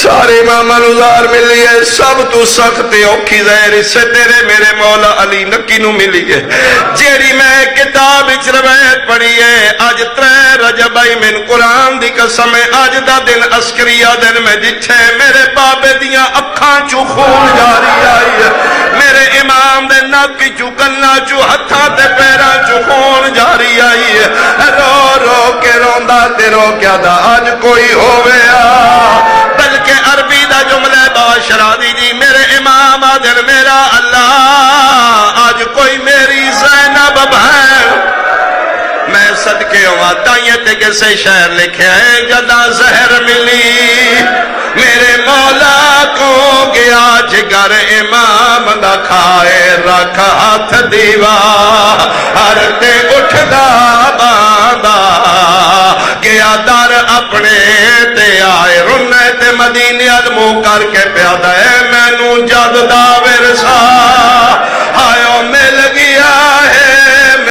سارے اماماں نوں زہر ملی ہے، سب تو سخت اوکھی زہر اسے تیرے میرے مولا علی نکی نوں ملی ہے، جیڑی میں کتاب وچ روایت پڑھی ہے۔ اج 3 رجب آئی من قرآن دی قسم ہے، اج دا دن عسکریہ دن میں جتھے میرے بابے دیاں اکھاں چوں خون جاری آئی ہے، میرے امام دے نک چوں کناں چوں ہتھاں تے پیراں چوں خون جاری آئی ہے، رو رو کے روندا تے رو کیا دا اج کوئی ہووے بلکہ عربی دا جملہ باشرادی جی میرے امام آدھر میرا اللہ آج کوئی میری زینب بہن میں صدقے ہوا تائیں تے کسے شہر لکھے ہے جدا زہر ملی میرے مولا کو گیا جگر امام دا کھائے رکھ ہاتھ دیوار تے اٹھدا باندھا گیا در اپنے تے آئے رنے تے مدینے المو کر کے پیادہ ہے میں نو جد دا